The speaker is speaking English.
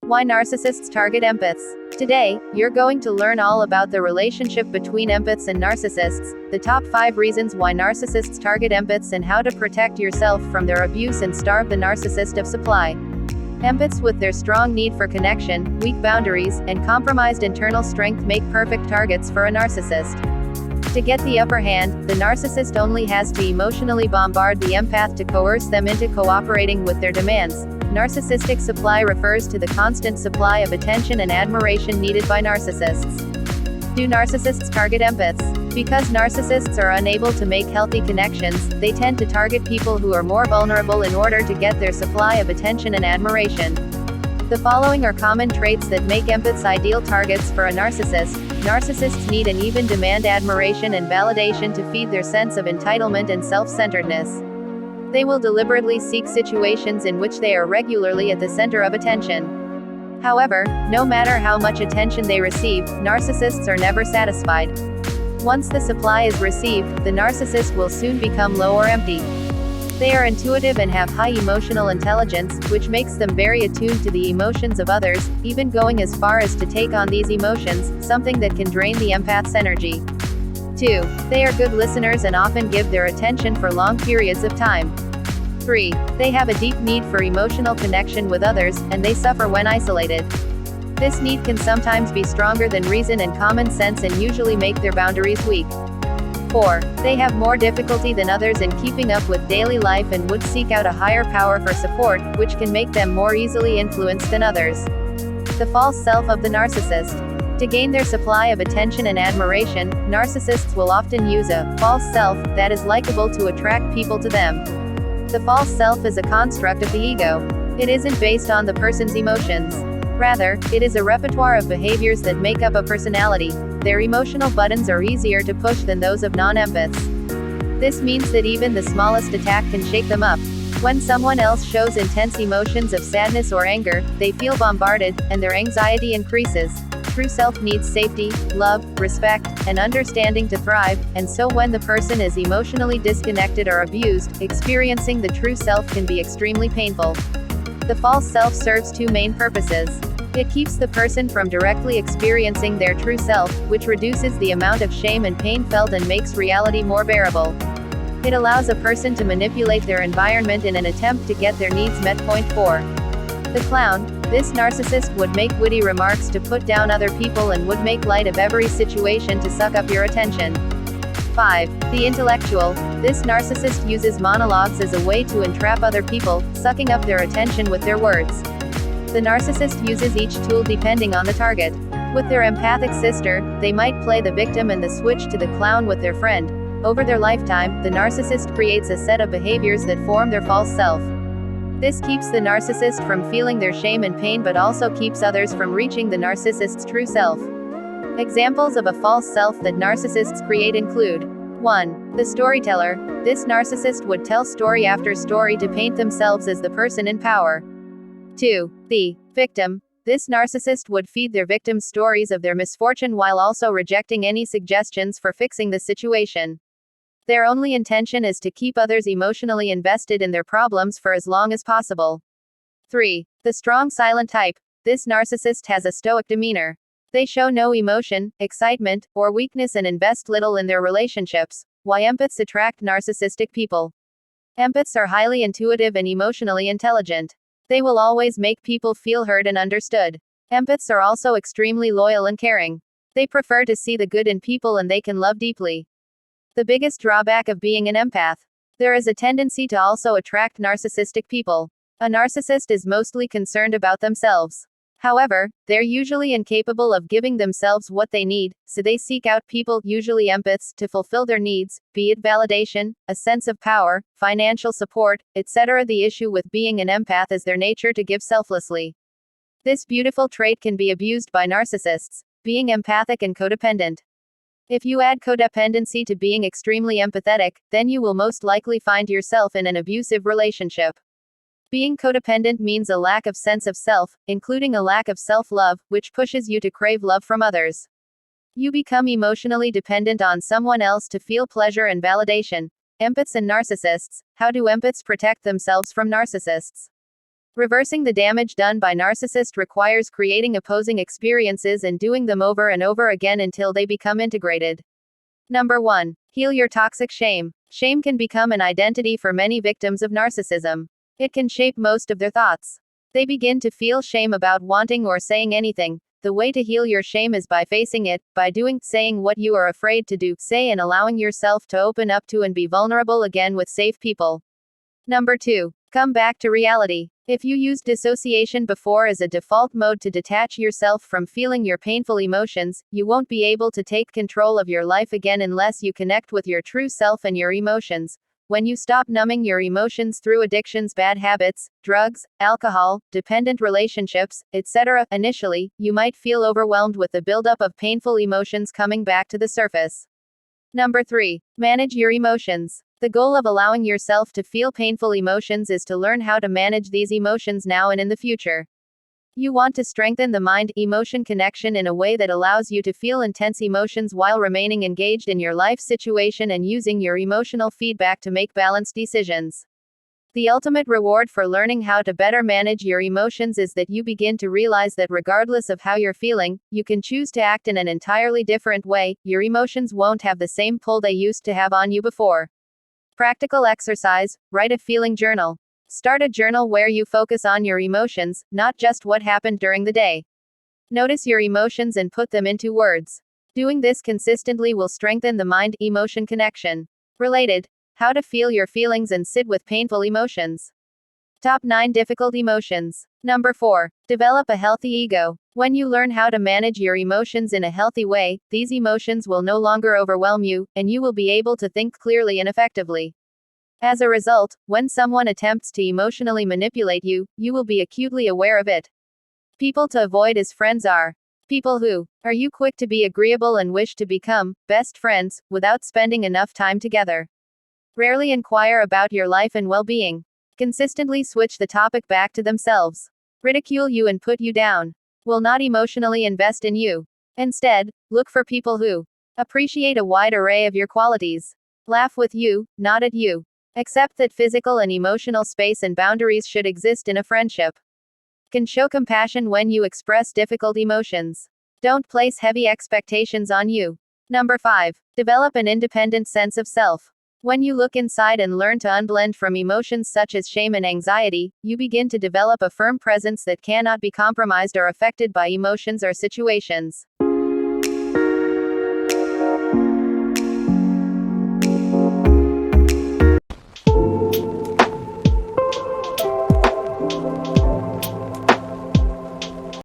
Why narcissists target empaths. Today, you're going to learn all about the relationship between empaths and narcissists, the top 5 reasons why narcissists target empaths, and how to protect yourself from their abuse and starve the narcissist of supply. Empaths, with their strong need for connection, weak boundaries, and compromised internal strength, make perfect targets for a narcissist. To get the upper hand, the narcissist only has to emotionally bombard the empath to coerce them into cooperating with their demands. Narcissistic supply refers to the constant supply of attention and admiration needed by narcissists. Do narcissists target empaths? Because narcissists are unable to make healthy connections, they tend to target people who are more vulnerable in order to get their supply of attention and admiration. The following are common traits that make empaths ideal targets for a narcissist. Narcissists need and even demand admiration and validation to feed their sense of entitlement and self-centeredness. They will deliberately seek situations in which they are regularly at the center of attention. However, no matter how much attention they receive, narcissists are never satisfied. Once the supply is received, the narcissist will soon become low or empty. They are intuitive and have high emotional intelligence, which makes them very attuned to the emotions of others, even going as far as to take on these emotions, something that can drain the empath's energy. 2. They are good listeners and often give their attention for long periods of time. 3. They have a deep need for emotional connection with others, and they suffer when isolated. This need can sometimes be stronger than reason and common sense and usually make their boundaries weak. 4. They have more difficulty than others in keeping up with daily life and would seek out a higher power for support, which can make them more easily influenced than others. The false self of the narcissist. To gain their supply of attention and admiration, narcissists will often use a false self that is likable to attract people to them. The false self is a construct of the ego. It isn't based on the person's emotions. Rather, it is a repertoire of behaviors that make up a personality. Their emotional buttons are easier to push than those of non-empaths. This means that even the smallest attack can shake them up. When someone else shows intense emotions of sadness or anger, they feel bombarded, and their anxiety increases. True self needs safety, love, respect, and understanding to thrive, and so when the person is emotionally disconnected or abused, experiencing the true self can be extremely painful. The false self serves 2 main purposes. It keeps the person from directly experiencing their true self, which reduces the amount of shame and pain felt and makes reality more bearable. It allows a person to manipulate their environment in an attempt to get their needs met. Point 4. The clown. This narcissist would make witty remarks to put down other people and would make light of every situation to suck up your attention. 5. The intellectual. This narcissist uses monologues as a way to entrap other people, sucking up their attention with their words. The narcissist uses each tool depending on the target. With their empathic sister, they might play the victim and the switch to the clown with their friend. Over their lifetime, the narcissist creates a set of behaviors that form their false self. This keeps the narcissist from feeling their shame and pain, but also keeps others from reaching the narcissist's true self. Examples of a false self that narcissists create include: 1. The storyteller. This narcissist would tell story after story to paint themselves as the person in power. 2. The victim. This narcissist would feed their victims stories of their misfortune while also rejecting any suggestions for fixing the situation. Their only intention is to keep others emotionally invested in their problems for as long as possible. 3. The strong silent type. This narcissist has a stoic demeanor. They show no emotion, excitement, or weakness and invest little in their relationships. Why empaths attract narcissistic people. Empaths are highly intuitive and emotionally intelligent. They will always make people feel heard and understood. Empaths are also extremely loyal and caring. They prefer to see the good in people and they can love deeply. The biggest drawback of being an empath. There is a tendency to also attract narcissistic people. A narcissist is mostly concerned about themselves. However, they're usually incapable of giving themselves what they need, so they seek out people, usually empaths, to fulfill their needs, be it validation, a sense of power, financial support, etc. The issue with being an empath is their nature to give selflessly. This beautiful trait can be abused by narcissists. Being empathic and codependent. If you add codependency to being extremely empathetic, then you will most likely find yourself in an abusive relationship. Being codependent means a lack of sense of self, including a lack of self-love, which pushes you to crave love from others. You become emotionally dependent on someone else to feel pleasure and validation. Empaths and narcissists. How do empaths protect themselves from narcissists? Reversing the damage done by narcissist requires creating opposing experiences and doing them over and over again until they become integrated. Number 1. Heal your toxic shame. Shame can become an identity for many victims of narcissism. It can shape most of their thoughts. They begin to feel shame about wanting or saying anything. The way to heal your shame is by facing it, by saying what you are afraid to do, say, and allowing yourself to open up to and be vulnerable again with safe people. Number 2. Come back to reality. If you used dissociation before as a default mode to detach yourself from feeling your painful emotions, you won't be able to take control of your life again unless you connect with your true self and your emotions. When you stop numbing your emotions through addictions, bad habits, drugs, alcohol, dependent relationships, etc., initially, you might feel overwhelmed with the buildup of painful emotions coming back to the surface. Number 3. Manage your emotions. The goal of allowing yourself to feel painful emotions is to learn how to manage these emotions now and in the future. You want to strengthen the mind-emotion connection in a way that allows you to feel intense emotions while remaining engaged in your life situation and using your emotional feedback to make balanced decisions. The ultimate reward for learning how to better manage your emotions is that you begin to realize that regardless of how you're feeling, you can choose to act in an entirely different way. Your emotions won't have the same pull they used to have on you before. Practical exercise: write a feeling journal. Start a journal where you focus on your emotions, not just what happened during the day. Notice your emotions and put them into words. Doing this consistently will strengthen the mind-emotion connection. Related: how to feel your feelings and sit with painful emotions. Top 9 difficult emotions. Number 4. Develop a healthy ego. When you learn how to manage your emotions in a healthy way, these emotions will no longer overwhelm you, and you will be able to think clearly and effectively. As a result, when someone attempts to emotionally manipulate you, you will be acutely aware of it. People to avoid as friends are people who are you quick to be agreeable and wish to become best friends without spending enough time together. Rarely inquire about your life and well-being. Consistently switch the topic back to themselves. Ridicule you and put you down. Will not emotionally invest in you. Instead, look for people who appreciate a wide array of your qualities. Laugh with you, not at you. Accept that physical and emotional space and boundaries should exist in a friendship. Can show compassion when you express difficult emotions. Don't place heavy expectations on you. Number 5. Develop an independent sense of self. When you look inside and learn to unblend from emotions such as shame and anxiety, you begin to develop a firm presence that cannot be compromised or affected by emotions or situations.